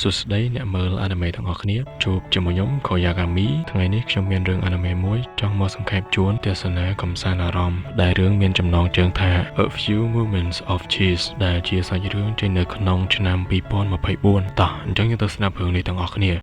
សួស្តីអ្នកមើលអានីមេទាំងអស់គ្នាជួបជាមួយខ្ញុំខូយ៉ាកាមីថ្ងៃនេះខ្ញុំមានរឿងអានីមេមួយចង់មកសង្ខេបជូនទស្សនាកំសាន្តអារម្មណ៍ដែលរឿងមានចំណងជើងថា A Few Moments of Cheese ដែលជាសាច់រឿងចេញនៅក្នុងឆ្នាំ2024តោះអញ្ចឹងយើងទៅស្ដាប់រឿងនេះទាំងអស់គ្នា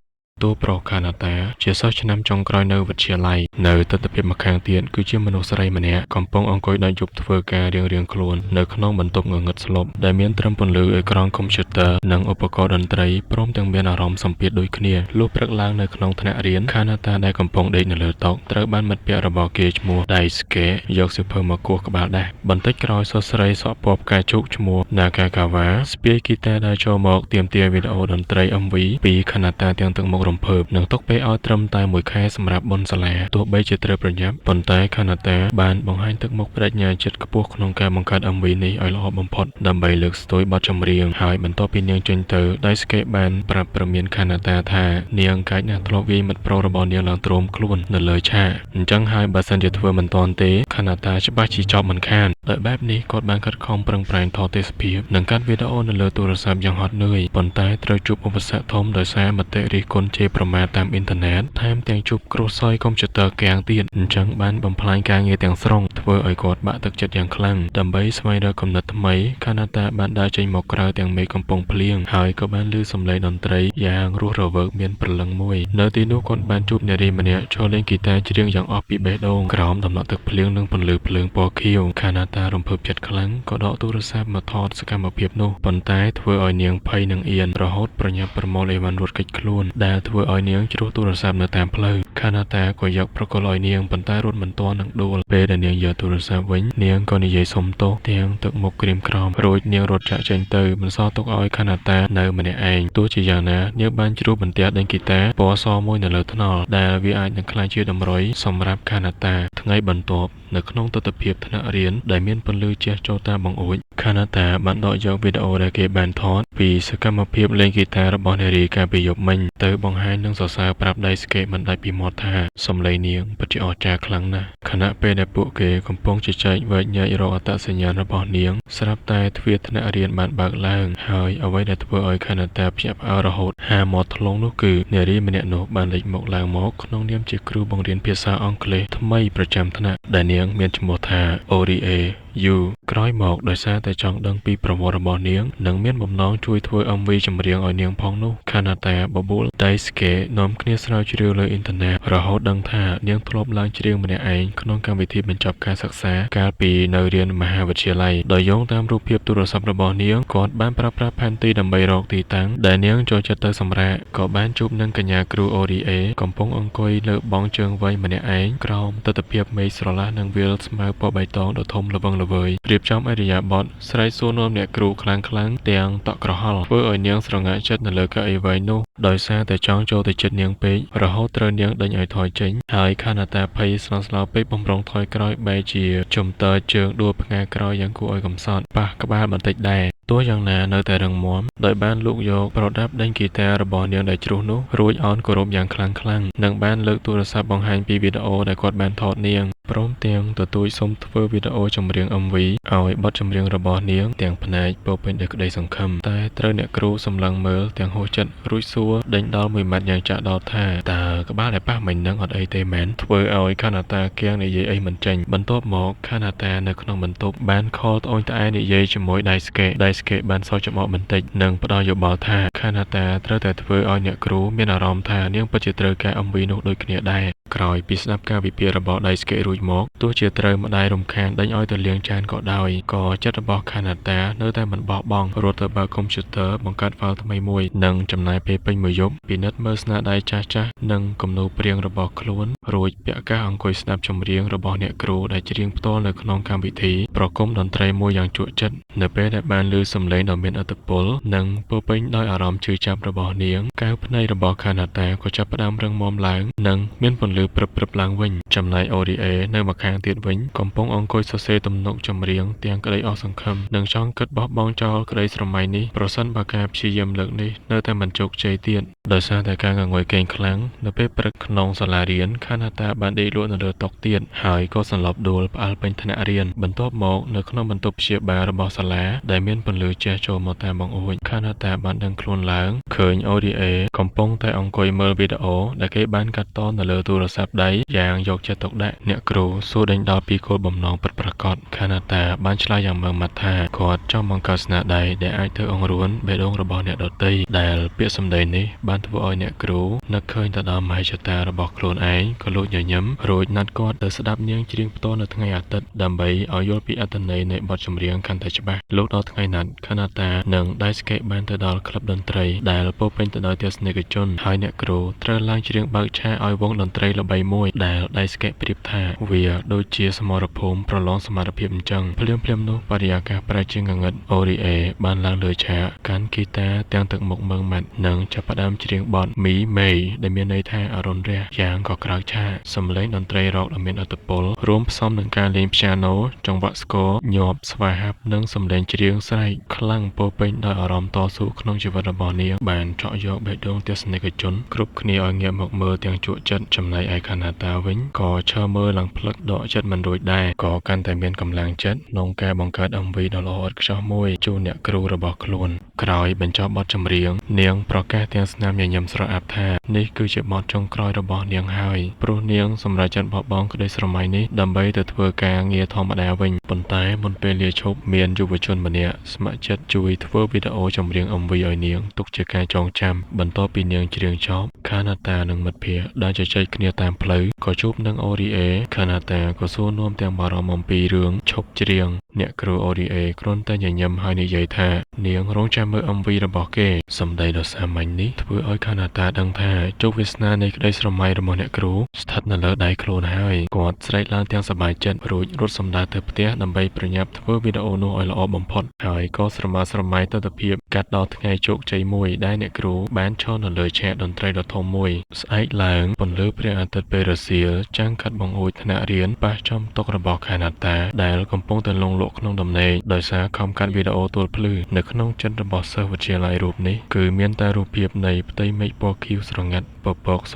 តួប្រុសខាណាតាជាសិស្សឆ្នាំចុងក្រោយនៅវិទ្យាល័យនៅទស្សនវិជ្ជាម្ខាងទៀតគឺជាមនុស្សស្រីម្នាក់កំពុងអង្គុយដេកយប់ធ្វើការរៀងៗខ្លួននៅក្នុងបន្ទប់ងងឹតស្លុបដែលមានត្រឹមពន្លឺអេក្រង់កុំព្យូទ័រនិងឧបករណ៍តន្ត្រីព្រមទាំងមានអារម្មណ៍សម្ពាធដូចគ្នាលុះព្រឹកឡើងនៅក្នុងថ្នាក់រៀនខាណាតាដែលកំពុងដេកនៅលើតុត្រូវបានមិត្តភក្តិរបស់គេឈ្មោះ Daisuke យកសៀវភៅមកគោះក្បាលដេះបន្តិចក្រោយសិស្សស្រីសក់ពណ៌ផ្កាឈូកឈ្មោះ Nakagawa ស្ពាយហ្គីតាដែលចូលមកទាមទារវីដេអូតន្ត្រី MV ពីខាណាតាទាំងទឹកមុខរំភើបនឹងទុកពេលឲ្យត្រឹមតែមួយខែសម្រាប់បុណ្យសាលាទោះបីជាត្រូវប្រញាប់ប៉ុន្តែខាណាតាបានបង្ហាញទឹកមុខបដិញ្ញាចិត្តខ្ពស់ក្នុងការបង្កើត MV នេះឲ្យល្អបំផុតដើម្បីលើកស្ទួយបទចម្រៀងហើយបន្ទាប់ពីនាងចេញទៅ Daisuke បានប្រាប់ព្រមានខាណាតាថានាងកាចណាស់ធ្លាប់វាយមិត្តប្រុសរបស់នាងឡើងទ្រាំខ្លួននៅលើឆាកអញ្ចឹងហើយបើសិនជាធ្វើមិនទាន់ទេខាណាតាច្បាស់ជាចប់មិនខានដោយបែបនេះគាត់បានខិតខំប្រឹងប្រែងថតទេសភាពនិងកាត់វីដេអូនៅលើទូរស័ព្ទយ៉ាងហត់នឿយប៉ុន្តែត្រូវជួបឧបសគ្គធំដោយសារមតិរិះគន់ជេរប្រមាថតាមអ៊ីនធឺណិតថែមទាំងជួបគ្រោះសោយកុំព្យូទ័រគាំងទៀតអញ្ចឹងបានបំផ្លាញការងារទាំងស្រុងធ្វើឲ្យគាត់បាក់ទឹកចិត្តយ៉ាងខ្លាំងដើម្បីស្វែងរកគំនិតថ្មីខាណាតាបានដើរចេញមកក្រៅទាំងមេឃកំពុងភ្លៀងហើយក៏បានឮសំឡេងតន្ត្រីយ៉ាងរស់រវើកមានព្រលឹងមួយនៅទីនោះគាត់បានជួបនារីម្នាក់ចូលលេងហ្គីតាច្រៀងយ៉ាងអស់ពីបេះដូងក្រោមដំណក់ទឹកភ្លៀងនិងពន្លឺភ្លើងពណ៌ខៀវខាណាតារំភើបចិត្តខ្លាំងក៏ដកទូរស័ព្ទមកថតសកម្មភាពនោះប៉ុន្តែធ្វើឲ្យនាងភ័យនិងអៀនរហូតប្រញាប់ប្រមូលអីវ៉ាន់រត់គេចខ្លួនដែលធ្វើឲ្យនាងជ្រុះទូរស័ព្ទនៅតាមផ្លូវខាណាតាក៏យកប្រកល់ឲ្យនាងប៉ុន្តែរត់មិនទាន់នឹងដួលពេលដែលនាងយកទូរស័ព្ទវិញនាងក៏និយាយសុំទោសទាំងទឹកមុខក្រៀមក្រំរួចនាងរត់ចាក់ចេញទៅមិនសល់ទុកឲ្យខាណាតានៅម្នាក់ឯងទោះជាយ៉ាងណានាងបានជ្រុះបន្ទះដេញហ្គីតាពណ៌សមួយនៅលើថ្នល់ដែលវាអាចនឹងក្លាយជាតម្រុយសម្រាប់ខាណាតាថ្ងៃបន្ទាប់នៅក្នុងទស្សនវិជ្ជាថ្នាក់រៀនដែលមានពន្លឺជះចូលតាមបង្អួចខាណាតាបានដកយកវីដេអូដែលគេបានថតពីសកម្មភាពលេងហ្គីតារបស់នារីកាលពីយប់មិញទៅបង្ហាញនិងសរសើរប្រាប់ដៃស្កេតមិនដាច់ពីមាត់ថាសំឡេងនាងពិតជាអស្ចារ្យខ្លាំងណាស់ខណៈពេលដែលពួកគេកំពុងជជែកវែកញែករកអត្តសញ្ញាណរបស់នាងស្រាប់តែទ្វារថ្នាក់រៀនបានបើកឡើងហើយអ្វីដែលធ្វើឲ្យខាណាតាភ្ញាក់ផ្អើលរហូតហាមាត់ថ្លង់នោះគឺនារីម្នាក់នោះបានលេចមុខឡើងមកក្នុងនាមជាគ្រូបង្រៀនភាសាអង់គ្លេសថ្មីប្រចាំថ្នាក់ដែលនាងមានឈ្មោះថា Orieយូក្រោយមកដោយសារតែចង់ដឹងពីប្រវត្តិរបស់នាងនិងមានបំណងជួយធ្វើ MV ចម្រៀងឲ្យនាងផងនោះខាណាតាបបួល Daisuke នាំគ្នាស្រាវជ្រាវលើអ៊ីនធឺណិតរហូតដឹងថានាងធ្លាប់ឡើងច្រៀងម្នាក់ឯងក្នុងកម្មវិធីបញ្ចប់ការសិក្សាកាលពីនៅរៀនមហាវិទ្យាល័យដោយយោងតាមរូបភាពទូរស័ព្ទរបស់នាងគាត់បានប្រើប្រាស់ផែនទីដើម្បីរកទីតាំងដែលនាងចូលចិត្តទៅសម្រាកក៏បានជួបនឹងកញ្ញាគ្រូ Orie កំពុងអង្គុយលើបង់ជើងវែងម្នាក់ឯងក្រោមទស្សនវិជ្ជាមេឃស្រឡះនិងវាលស្មៅពណ៌បៃតងដ៏ធំល្វឹងល្វើយរៀបចំឥរិយាបថស្រែកសួរនាំអ្នកគ្រូខ្លាំងៗទាំងតក់ក្រហល់ធ្វើឲ្យនាងស្រងាក់ចិត្តនៅលើកៅអីវែងនោះដោយសារតែចង់ចូលទៅជិតនាងពេករហូតត្រូវនាងដេញឲ្យថយចេញហើយខាណាតាភ័យស្លន់ស្លោពេកបំរុងថយក្រោយបែរជាជំទ័រជើងដួលផ្ងាក្រោយយ៉ាងគួរឲ្យកំសត់ប៉ះក្បាលបន្តិចដែរទោះយ៉ាងណានៅតែរឹងមាំដោយបានលូកយកប្រដាប់ដេញហ្គីតារបស់នាងដែលជ្រុះនោះរួចអោនគោរពយ៉ាងខ្លាំងនិងបានលើកទូរស័ព្ទបង្ហាញពីវីដេអូដែលគាត់បានថតនាងព្រមទាំងទទូចសុំធ្វើវីដេអូចម្រៀង MV ឲ្យបទចម្រៀងរបស់នាងទាំងផ្នែកពោពេញដោយក្តីសង្ឃឹមតែត្រូវអ្នកគ្រូសម្លឹងមើលទាំងហួសចិត្តរួចសួរដេញដល់មួយម៉ាត់យ៉ាងចាក់ដោតថាតើក្បាលដែលប៉ះមិញនឹងអត់អីទេមែនធ្វើឲ្យខាណាតាគៀងនិយាយអីមិនចេញបន្ទាប់មកខាណាតានៅក្នុងបន្ទប់បានខលត្អូញត្អែនិយាយជាមួយ Daisuke បានសើចច្បល់បន្តិចនិងផ្ដល់យោបល់ថាខាណាតាត្រូវតែធ្វើឲ្យអ្នកគ្រូមានអារម្មណ៍ថានាងពិតជាត្រូវការ MV នោះដូចគ្នាដែរក្រោយពីស្ដាប់ការវិភាគរបស់ Daisuke រួចមកទោះជាត្រូវម្ដាយរំខានដេញឲ្យទៅលាងចានក៏ដោយក៏ចិត្តរបស់ខាណាតានៅតែមិនបោះបង់រត់ទៅបើកកុំព្យូទ័របង្កើត file ថ្មីមួយនិងចំណាយពេលពេញមួយយប់ពិនិត្យមើលស្នាដៃចាស់ៗនិងគំនូរព្រាងរបស់ខ្លួនរួចពាក់កាសអង្គុយស្ដាប់ចម្រៀងរបស់អ្នកគ្រូដែលច្រៀងផ្ទាល់នៅក្នុងកម្មវិធីប្រគំតន្ត្រីមួយយ៉ាងជក់ចិត្តនៅពេលដែលបានឮសំឡេងដ៏មានឥទ្ធិពលនិងពោពេញដោយអារម្មណ៍ជឿចាប់របស់នាងកែវភ្នែករបស់ខាណាតាក៏ចាប់ផ្ដើមរឹងមាំឡើងនិងមានពន្លឺ លឺព្រឹបឡើងវិញចំណែក ODA នៅម្ខាងទៀតវិញកំពុងអង្គុយសរសេរទំនុកចម្រៀងទាំងក្តីអស់សង្ឃឹមនិងចង់គិតបោះបង់ចោលក្តីស្រមៃនេះប្រសិនបើការព្យាយាមលើកនេះនៅតែមិនជោគជ័យទៀតដោយសារតែការងុយគេងខ្លាំងនៅពេលព្រឹកក្នុងសាលារៀនខាណាតាបានដេកលក់នៅលើតុទៀតហើយក៏សន្លប់ដួលផ្អើលពេញថ្នាក់រៀនបន្ទាប់មកនៅក្នុងបន្ទប់ព្យាបាលរបស់សាលាដែលមានពន្លឺជះចូលមកតាមបង្អួចខាណាតាបានដឹងខ្លួនឡើងឃើញ ODA កំពុងតែអង្គុយមើលវីដេអូដែលគេបានកាត់តនៅលើទូរស័ព្ទដៃយ៉ាងយកចិត្តទុកដាក់អ្នកគ្រូសួរដេញដោលពីគោលបំណងពិតប្រាកដខាណាតាបានឆ្លើយយ៉ាងម៉ឺងម៉ាត់ថាគាត់ចង់បង្កើតស្នាដៃដែលអាចធ្វើអង្រួនបេះដូងរបស់អ្នកដទៃដែលពាក្យសម្ដីនេះបានធ្វើឲ្យអ្នកគ្រូនឹកឃើញទៅដល់មហិច្ឆតារបស់ខ្លួនឯងក៏លោកញញឹមរួចណាត់គាត់ទៅស្ដាប់នាងច្រៀងផ្ទាល់នៅថ្ងៃអាទិត្យដើម្បីឲ្យយល់ពីអត្ថន័យនៃបទចម្រៀងកាន់តែច្បាស់លោកដល់ថ្ងៃណាត់ខាណាតានិងដៃស្កេតបានទៅដល់ក្លឹបតន្ត្រីដែលពោរពេញទៅដោយទស្សនិកជនហើយអ្នកគ្រូត្រូវឡើងច្រៀងបើកឆាឲ្យវងតន្ត្រីល្បីមួយដែលដៃស្កេតប្រៀបថាវាដូចជាសមរភូមិប្រឡងសមត្ថភាពអញ្ចឹងភ្លាមនោះបរិយាកាសប្រែជាងងឹត ODA បានឡើងលើឆាកកាន់ហ្គីតាទាំងទឹកមុខមើងម៉ាត់និងចាប់ផ្ដើមច្រៀងបទ Me May ដែលមានន័យថាអរុណរះយ៉ាងក៏ក្រោកឆាកសំឡេងតន្ត្រីរ៉ុកដ៏មានឥទ្ធិពលរួមផ្សំនឹងការលេងព្យ៉ាណូចង្វាក់ស្គរញាប់ស្វាហាប់និងសំឡេងច្រៀងស្រែកខ្លាំងពោរពេញដោយអារម្មណ៍តស៊ូក្នុងជីវិតរបស់នាងបានចក់យកបេះដូងទស្សនិកជនគ្រប់គ្នាឲ្យងាកមកមើលទាំងជក់ចិត្តចំណែកឯខាណាតាវិញក៏ឈរមើលឡើងផ្លឹកដកចិត្តមិនរួចដែរក៏កាន់តែមានកម្លាំងចិត្តក្នុងការបង្កើត MV ដ៏ល្អឥតខ្ចោះមួយជូនអ្នកគ្រូរបស់ខ្លួនក្រោយបញ្ចប់បទចម្រៀងនាងប្រកាសទាំងស្នាមញញឹមស្រអាប់ថានេះគឺជាបទចុងក្រោយរបស់នាងហើយព្រោះនាងសម្រេចចិត្តបោះបង់ក្តីស្រមៃនេះដើម្បីទៅធ្វើការងារធម្មតាវិញប៉ុន្តែមុនពេលលាឈប់មានយុវជនម្នាក់ស្ម័គ្រចិត្តជួយធ្វើវីដេអូចម្រៀង MV ឲ្យនាងទុកជាការចងចាំបន្ទាប់ពីនាងច្រៀងចប់ខាណាតានិងមិត្តភ័ក្តិដែលជជែកគ្នាតាមផ្លូវក៏ជួបនឹង ODA ខាណាតាក៏សួរនាំទាំងបារម្ភអំពីរឿងឈប់ច្រៀងអ្នកគ្រូ ODA គ្រាន់តែញញឹមហើយនិយាយថានាងរងចាំមើល MV របស់គេសម្ដីដ៏សាមញ្ញនេះធ្វើឲ្យខាណាតាដឹងថាជោគវាសនានៃក្តីស្រមៃរបស់អ្នកគ្រូស្ថិតនៅលើដៃខ្លួនហើយគាត់ស្រែកឡើងទាំងសប្បាយចិត្តរួចរត់សម្ដៅទៅផ្ទះដើម្បីប្រញាប់ធ្វើវីដេអូនោះឲ្យល្អបំផុតហើយក៏ស្រមើស្រមៃទស្សនភាពកាត់ដល់ថ្ងៃជោគជ័យមួយដែលអ្នកគ្រូបានឈរនៅលើឆាកតន្ត្រីដ៏ធំមួយស្អែកឡើងពន្លឺព្រះអាទិត្យពេលរសៀលចាំងកាត់បង្អួចថ្នាក់រៀនប៉ះចំតុរបស់ខាណាតាដែលកំពុងតែលងលក់ក្នុងដំណេកដោយសារខំកាត់វីដេអូទួលភ្លឺនៅក្នុងចិត្តរបស់សិស្សវិទ្យាល័យរូបនេះគឺមានតែរូបភាពនៃផ្ទៃមេឃពណ៌ខៀវស្រងាត់ពពកស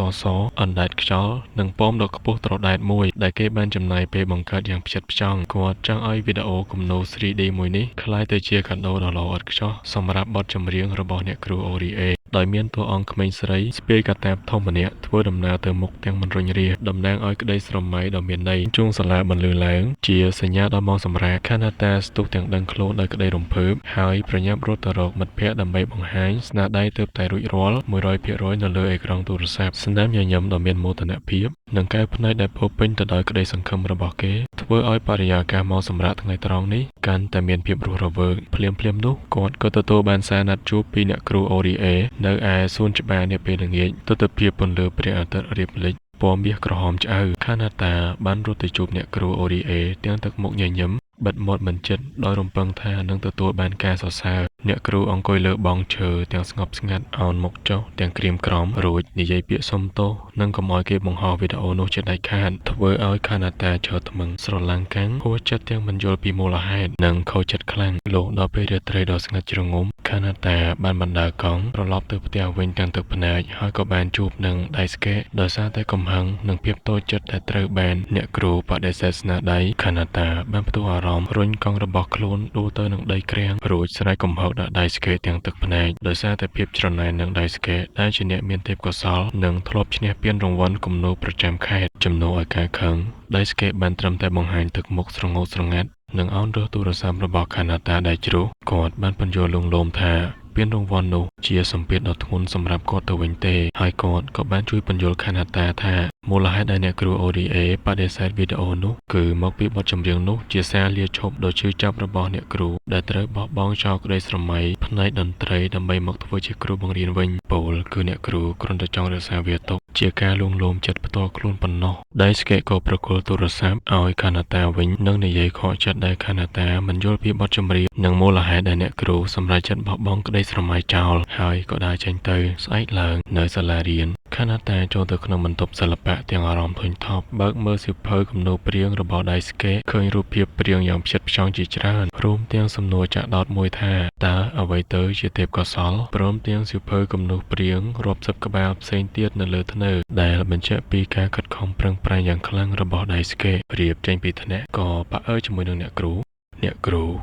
អណ្ដែតខ្យល់និងប៉មដ៏ខ្ពស់ត្រដែតមួយដែលគេបានចំណាយពេលបង្កើតយ៉ាងផ្ចិតផ្ចង់គាត់ចង់ឲ្យវីដេអូគំនូរ 3D មួយនេះក្លាយទៅជាកាដូដ៏ល្អឥតខ្ចោះសម្រាប់បទចម្រៀងរបស់អ្នកគ្រូ ODA ដោយមានតួអង្គក្មេងស្រីស្ពាយកតាបធំម្នាក់ធ្វើដំណើរទៅមុខទាំងមិនរុញរាតំណាងឲ្យក្តីស្រមៃដ៏មានន័យជួងសាលាបន្លឺឡើងជាសញ្ញាដល់ម៉ោងសម្រាកខាណាតាស្ទុះទាំងដឹងខ្លួនដោយក្តីរំភើបហើយប្រញាប់រត់ទៅរកមិត្តភ័ក្តិដើម្បីបង្ហាញស្នាដៃទើបតែរួចរាល់ 100% នៅលើអេក្រង់ទូរស័ព្ទស្នាមញញឹមដ៏មានមោទនភាពនិងកែវភ្នែកដែលពោរពេញទៅដោយក្តីសង្ឃឹមរបស់គេធ្វើឲ្យបរិយាកាសម៉ោងសម្រាកថ្ងៃត្រង់នេះកាន់តែមានភាពរស់រវើកភ្លាមនោះគាត់ក៏ទទួលបានសារណាត់ជួបពីអ្នកគ្រូ ODA នៅឯសួនច្បារនាពេលល្ងាចទស្សនភាពពន្លឺព្រះអាទិត្យរៀបលិចពណ៌មាសក្រហមឆ្អៅខាណាតាបានរត់ទៅជួបអ្នកគ្រូ ODA ទាំងទឹកមុខញញឹមបិទមាត់មិនជិតដោយរំពឹងថានឹងទទួលបានការសរសើរអ្នកគ្រូអង្គុយលើបង់ឈើទាំងស្ងប់ស្ងាត់អោនមុខចុះទាំងក្រៀមក្រំរួចនិយាយពាក្យសុំទោសនិងកុំឲ្យគេបង្ហោះវីដេអូនោះជាដាច់ខាតធ្វើឲ្យខាណាតាឈរថ្មឹងស្រឡាំងកាំងហួសចិត្តទាំងមិនយល់ពីមូលហេតុនិងខូចចិត្តខ្លាំងលោកដល់ពេលរាត្រីដ៏ស្ងាត់ជ្រងំខាណាតាបានបណ្ដើរកង់ត្រឡប់ទៅផ្ទះវិញទាំងទឹកភ្នែកហើយក៏បានជួបនឹងដៃស្កេដោយសារតែកំហឹងនិងភាពតូចចិត្តដែលត្រូវបានអ្នកគ្រូបដិសេធស្នាដៃខាណាតាបានផ្ទុះអារម្មណ៍រុញកង់របស់ខ្លួនដួលទៅនឹងដីក្រាំងរួចស្រែកកំហឹកដាក់ដៃស្កេទាំងទឹកភ្នែកដោយសារតែភាពច្រណែននឹងដៃស្កេដែលជាអ្នកមានទេពកោសល្យនិងធ្លាប់ឈ្នះពានរង្វាន់គំនូរប្រចាំខេត្តជំនួសឲ្យការខឹងដៃស្កេបានត្រឹមតែបង្ហាញទឹកមុខស្រងោតស្រងាត់និងអោនរើសទូរស័ព្ទរបស់ខាណាតាដែលជ្រុះគាត់បានពន្យល់លងលោមថាពានរង្វាន់នោះជាសម្ពាធដ៏ធ្ងន់សម្រាប់គាត់ទៅវិញទេហើយគាត់ក៏បានជួយពន្យល់ខាណាតាថាមូលហេតុដែលអ្នកគ្រូ ODA បដិសេធវីដេអូនោះគឺមកពីបទចម្រៀងនោះជាសារលាឈប់ដ៏ឈឺចាប់របស់អ្នកគ្រូដែលត្រូវបោះបង់ចោលក្តីស្រមៃផ្នែកតន្ត្រីដើម្បីមកធ្វើជាគ្រូបង្រៀនវិញពោលគឺអ្នកគ្រូគ្រាន់តែចង់រក្សាវាទុកជាការលួងលោមចិត្តផ្ទាល់ខ្លួនប៉ុណ្ណោះដៃស្កេក៏ប្រគល់ទូរស័ព្ទឲ្យខាណាតាវិញនិងនិយាយខកចិត្តដែលខាណាតាមិនយល់ពីបទចម្រៀងនិងមូលហេតុដែលអ្នកគ្រូសម្រេចចិត្តបោះបង់ក្តីស្រមៃចោលហើយក៏ដើរចេញទៅស្អែកឡើងនៅសាលារៀន ខណៈតែចូលទៅក្នុងបន្ទប់សិល្បៈទាំងអារម្មណ៍ធុញថប់បើកមើលសៀវភៅគំនូរព្រាងរបស់ដៃស្កេឃើញរូបភាពព្រាងយ៉ាងផ្ចិតផ្ចង់ជាច្រើនរួមទាំងសំណួរចាក់ដោតមួយថាតើអ្វីទៅជាទេពកោសល្យព្រមទាំងសៀវភៅគំនូរព្រាងរាប់សិបក្បាលផ្សេងទៀតនៅលើធ្នើរដែលបញ្ជាក់ពីការខិតខំប្រឹងប្រែងយ៉ាងខ្លាំងរបស់ដៃស្កេរៀបចេញពីថ្នាក់ក៏ប៉ាក់ជាមួយនឹងអ្នកគ្រូ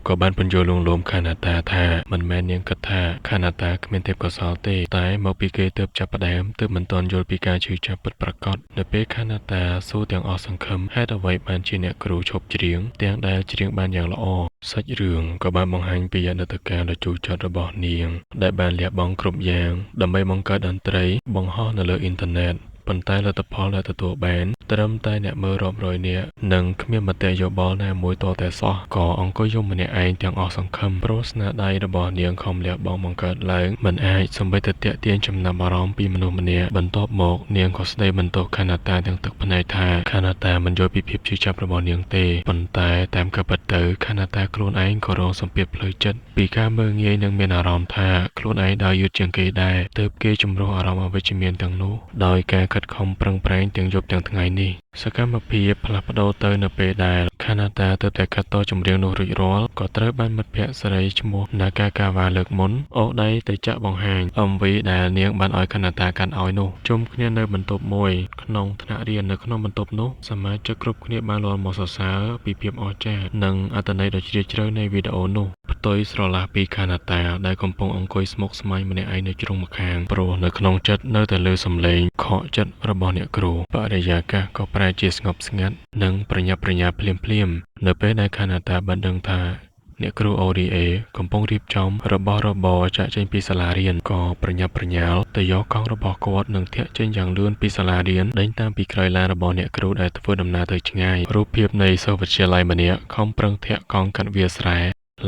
ក៏បានបញ្យល់លងលោមខាណាតាថាមិនមែននាងគិតថាខាណាតាគ្មានទេពកោសល្យទេតែមកពីគេទើបចាប់ផ្ដើមទើបមិនទាន់យល់ពីការឈឺចាប់ពិតប្រាកដនៅពេលខាណាតាសួរទាំងអស់សង្ឃឹមហេតុអ្វីបានជាអ្នកគ្រូឈប់ច្រៀងទាំងដែលច្រៀងបានយ៉ាងល្អសាច់រឿងក៏បានបង្ហាញពីអតីតកាលដ៏ជូរចត់របស់នាងដែលបានលះបង់គ្រប់យ៉ាងដើម្បីបង្កើតតន្ត្រីបង្ហោះនៅលើអ៊ីនធឺណិតប៉ុន្តែលទ្ធផលដែលទទួលបានត្រឹមតែអ្នកមើលរាប់រយនាក់និងគ្មានមតិយោបល់ណាមួយទាល់តែសោះក៏អង្គុយយំម្នាក់ឯងទាំងអស់សង្ឃឹមព្រោះស្នាដៃរបស់នាងខំលះបង់បង្កើតឡើងមិនអាចសូម្បីតែទាក់ទាញចំណាប់អារម្មណ៍ពីមនុស្សម្នាក់បន្ទាប់មកនាងក៏ស្ដីបន្ទោសខាណាតាទាំងទឹកភ្នែកថាខាណាតាមិនយល់ពីភាពឈឺចាប់របស់នាងទេប៉ុន្តែតាមការពិតទៅខាណាតាខ្លួនឯងក៏រងសម្ពាធផ្លូវចិត្តពីការមើលងាយនិងមានអារម្មណ៍ថាខ្លួនឯងដើរយឺតជាងគេដែរទើបគេជំរុះអារម្មណ៍អវិជ្ជមានទាំងនោះដោយការខិតខំប្រឹងប្រែងទាំងយប់ទាំងថ្ងៃនេះសកម្មភាពផ្លាស់ប្ដូរទៅនៅពេលដែលខាណាតាទើបតែកាត់តចម្រៀងនោះរួចរាល់ក៏ត្រូវបានមិត្តភក្តិសេរីឈ្មោះណាកាកាវ៉ាលើកមុនអូសដៃទៅចាក់បង្ហាញ MV ដែលនាងបានឲ្យខាណាតាកាន់ឲ្យនោះជុំគ្នានៅបន្ទប់មួយក្នុងថ្នាក់រៀននៅក្នុងបន្ទប់នោះសមាជិកគ្រប់គ្នាបានលាន់មកសរសើរពីភាពអស្ចារ្យនិងអត្ថន័យដ៏ជ្រាលជ្រៅនៃវីដេអូនោះផ្ទុយស្រឡះពីខាណាតាដែលកំពុងអង្គុយស្មុគស្មាញម្នាក់ឯងនៅជ្រុងម្ខាងព្រោះនៅក្នុងចិត្តនៅតែលើសំឡេងខកចិត្តរបស់អ្នកគ្រូបរិយាកាសក៏ប្រែជាស្ងប់ស្ងាត់និងប្រញាប់ប្រញាល់ភ្លាមនៅពេលដែលខាណាតាបានដឹងថាអ្នកគ្រូអូរីអេកំពុងរៀបចំរបស់របរចាក់ចេញពីសាលារៀនក៏ប្រញាប់ប្រញាល់ទៅយកកង់របស់គាត់និងធាក់ចេញយ៉ាងលឿនពីសាលារៀនដេញតាមពីក្រោយឡានរបស់អ្នកគ្រូដែលធ្វើដំណើរទៅឆ្ងាយរូបភាពនៃសិស្សវិទ្យាល័យម្នាក់ខំប្រឹងធាក់កង់កាត់វាលស្រែ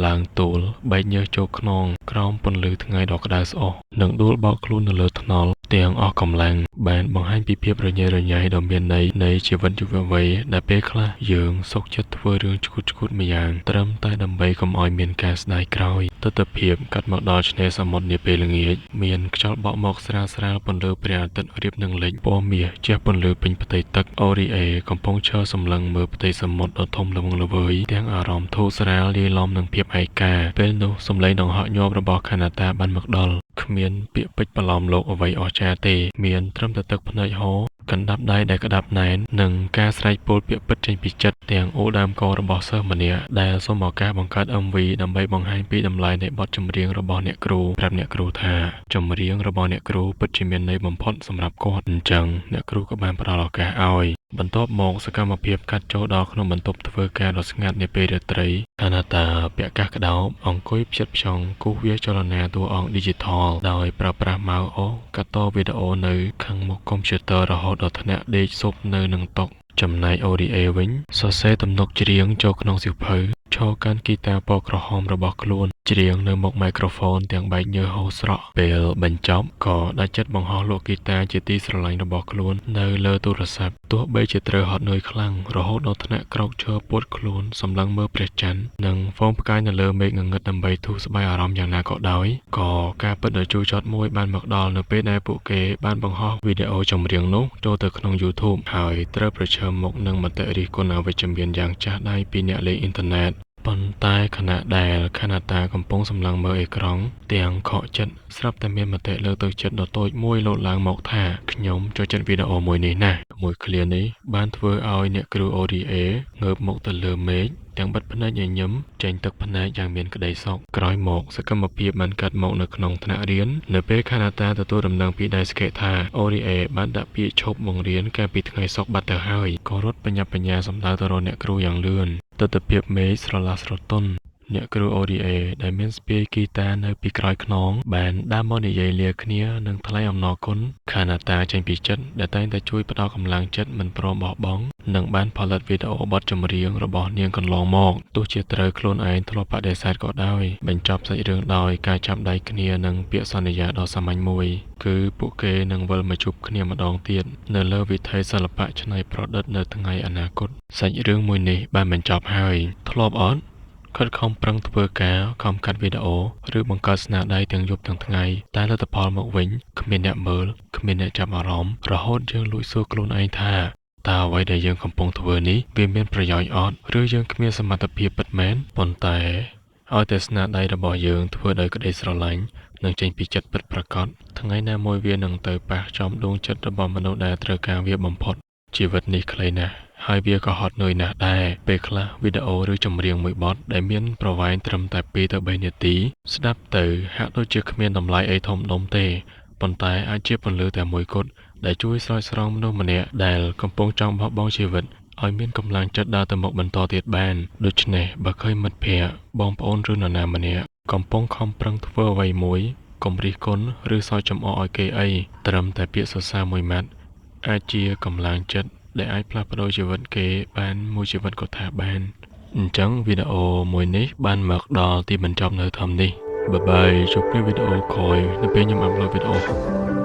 ឡើងទូលបែកញើសចូលខ្នងក្រោមពន្លឺថ្ងៃដ៏ក្តៅស្អុះនិងដួលបោកខ្លួននៅលើថ្នល់ទាំងអស់កម្លាំងបានបង្ហាញពីភាពរញ៉េរញ៉ៃដ៏មានន័យនៃជីវិតយុវវ័យដែលពេលខ្លះយើងសុខចិត្តធ្វើរឿងឈួតម្យ៉ាងត្រឹមតែដើម្បីកុំឲ្យមានការស្ដាយក្រោយទស្សនភាពកាត់មកដល់ឆ្នេរសមុទ្រនាពេលល្ងាចមានខ្យល់បក់មកស្រាលពន្លឺព្រះអាទិត្យរៀបនឹងលិចពណ៌មាសជះពន្លឺពេញផ្ទៃទឹកអូរីអេកំពុងឈរសម្លឹងមើលផ្ទៃសមុទ្រដ៏ធំល្វឹងល្វើយទាំងអារម្មណ៍ធូរស្រាលលាយឡំនឹងភាពឯកាពេលនោះសំឡេងដង្ហក់ញាប់របស់ខាណាតាបានមកដល់គ្មានពាក្យពេចន៍ប្រឡំលោកអ្វីអស្ចារ្យទេមានត្រឹមតែទឹកភ្នែកហូរកណ្ដាប់ដៃដែលក្តាប់ណែននិងការស្រែកពោលពាក្យពិតចេញពីចិត្តទាំងអូដើមករបស់សិស្សម្នាក់ដែលសូមឱកាសបង្កើត MV ដើម្បីបង្ហាញពីតម្លៃនៃបទចម្រៀងរបស់អ្នកគ្រូប្រាប់អ្នកគ្រូថាចម្រៀងរបស់អ្នកគ្រូពិតជាមានន័យបំផុតសម្រាប់គាត់អញ្ចឹងអ្នកគ្រូក៏បានផ្ដល់ឱកាសឲ្យបន្ទាប់មកសកម្មភាពកាត់ចូលដល់ក្នុងបន្ទប់ធ្វើការដ៏ស្ងាត់នាពេលរាត្រីខាណាតាពាក់កាសក្តោបអង្គុយផ្ចិតផ្ចង់គូសវាសចលនាតួអង្គឌីជីថលដោយប្រើប្រាស់ម៉ៅអូសកាត់តវីដេអូនៅខាងមុខកុំព្យូទ័ររហូតដល់ថ្នាក់ដេកស៊ប់នៅនឹងតុចំណែកអូរីអេវិញសរសេរទំនុកច្រៀងចូលក្នុងសៀវភៅឈរកាន់ហ្គីតាពណ៌ក្រហមរបស់ខ្លួនច្រៀងនៅមុខម៉ៃក្រូហ្វូនទាំងបែកញើសហូរស្រក់ពេលបញ្ចប់ក៏ដាច់ចិត្តបង្ហោះលោកហ្គីតាជាទីស្រឡាញ់របស់ខ្លួននៅលើទូរស័ព្ទទោះបីជាត្រូវហត់នឿយខ្លាំងរហូតដល់ថ្នាក់ក្រោកឈរពួតខ្លួនសម្លឹងមើលព្រះច័ន្ទនិងហ្វូងផ្កាយនៅលើមេឃងងឹតដើម្បីធូរស្បើយអារម្មណ៍យ៉ាងណាក៏ដោយក៏ការពិតដ៏ជូរចត់មួយបានមកដល់នៅពេលដែលពួកគេបានបង្ហោះវីដេអូចម្រៀងនោះចូលទៅក្នុង YouTube ហើយត្រូវប្រឈមមុខនឹងមតិរិះគន់អវិជ្ជមានយ៉ាងចាស់ដៃពីអ្នកលេងអ៊ីនធឺណិតប៉ុន្តែខណៈដែលខាណាតាកំពុងសម្លឹងមើលអេក្រង់ទាំងខកចិត្តស្រាប់តែមានមតិលើកទឹកចិត្តដ៏តូចមួយលោតឡើងមកថាខ្ញុំចូលចិត្តវីដេអូមួយនេះណាស់មួយឃ្លានេះបានធ្វើឲ្យអ្នកគ្រូអូរីអេងើបមុខទៅលើមេឃទាំងបិទភ្នែកញញឹមចេញទឹកភ្នែកយ៉ាងមានក្តីសុខក្រោយមកសកម្មភាពបានកាត់មកនៅក្នុងថ្នាក់រៀននៅពេលខាណាតាទទួលដំណឹងពីដៃស្កេថាអូរីអេបានដាក់ពាក្យឈប់បង្រៀនកាលពីថ្ងៃសុក្របាត់ទៅហើយក៏រត់បញ្ញាបញ្ញាសម្ដៅទៅរកអ្នកគ្រូយ៉ាងលឿនទស្សនភាពមេឃស្រឡះស្រទន់អ្នកគ្រូអូរីអេដែលមានស្ពាយហ្គីតានៅពីក្រោយខ្នងបានដើរមកនិយាយលាគ្នានិងថ្លែងអំណរគុណខាណាតាចេញពីចិត្តដែលតែងតែជួយផ្ដល់កម្លាំងចិត្តមិនព្រមបោះបង់និងបានផលិតវីដេអូបទចម្រៀងរបស់នាងកន្លងមកទោះជាត្រូវខ្លួនឯងធ្លាប់បដិសេធក៏ដោយបញ្ចប់សាច់រឿងដោយការចាប់ដៃគ្នានិងពាក្យសន្យាដ៏សាមញ្ញមួយគឺពួកគេនឹងវិលមកជួបគ្នាម្ដងទៀតនៅលើវិថីសិល្បៈច្នៃប្រឌិតនៅថ្ងៃអនាគតសាច់រឿងមួយនេះបានបញ្ចប់ហើយធ្លាប់អត់ ខិតខំប្រឹងធ្វើការខំកាត់វីដេអូឬបង្កើតស្នាដៃទាំងយប់ទាំងថ្ងៃតែលទ្ធផលមកវិញគ្មានអ្នកមើលគ្មានអ្នកចាប់អារម្មណ៍រហូតយើងលួចសួរខ្លួនឯងថាតើអ្វីដែលយើងកំពុងធ្វើនេះវាមានប្រយោជន៍អត់ឬយើងគ្មានសមត្ថភាពពិតមែនប៉ុន្តែឲ្យតែស្នាដៃរបស់យើងធ្វើដោយក្តីស្រឡាញ់និងចេញពីចិត្តពិតប្រាកដថ្ងៃណាមួយវានឹងទៅប៉ះចំដួងចិត្តរបស់មនុស្សដែលត្រូវការវាបំផុតជីវិតនេះខ្លីណាស់ហើយវាក៏ហត់នឿយណាស់ដែរពេលខ្លះវីដេអូឬចម្រៀងមួយបទដែលមានប្រវែងត្រឹមតែ2ទៅ3នាទីស្ដាប់ទៅហាក់ដូចជាគ្មានតម្លៃអីធំដុំទេប៉ុន្តែអាចជាពន្លឺតែមួយគត់ដែលជួយស្រោចស្រង់មនុស្សម្នាក់ដែលកំពុងចង់បោះបង់ជីវិតឲ្យមានកម្លាំងចិត្តដើរទៅមុខបន្តទៀតបានដូច្នេះបើឃើញមិត្តភ័ក្តិបងប្អូនឬនរណាម្នាក់កំពុងខំប្រឹងធ្វើអ្វីមួយកុំរិះគន់ឬសើចចំអកឲ្យគេអីត្រឹមតែពាក្យសរសើរមួយម៉ាត់អាចជាកម្លាំងចិត្តដែលអាចផ្លាស់ប្ដូរជីវិតគេបានមួយជីវិតក៏ថាបានអញ្ចឹងវីដេអូមួយនេះបានមកដល់ទីបញ្ចប់នៅធម្មនេះបាយបាយជួបគ្នាវីដេអូក្រោយនៅពេលខ្ញុំអាប់ឡូតវីដេអូ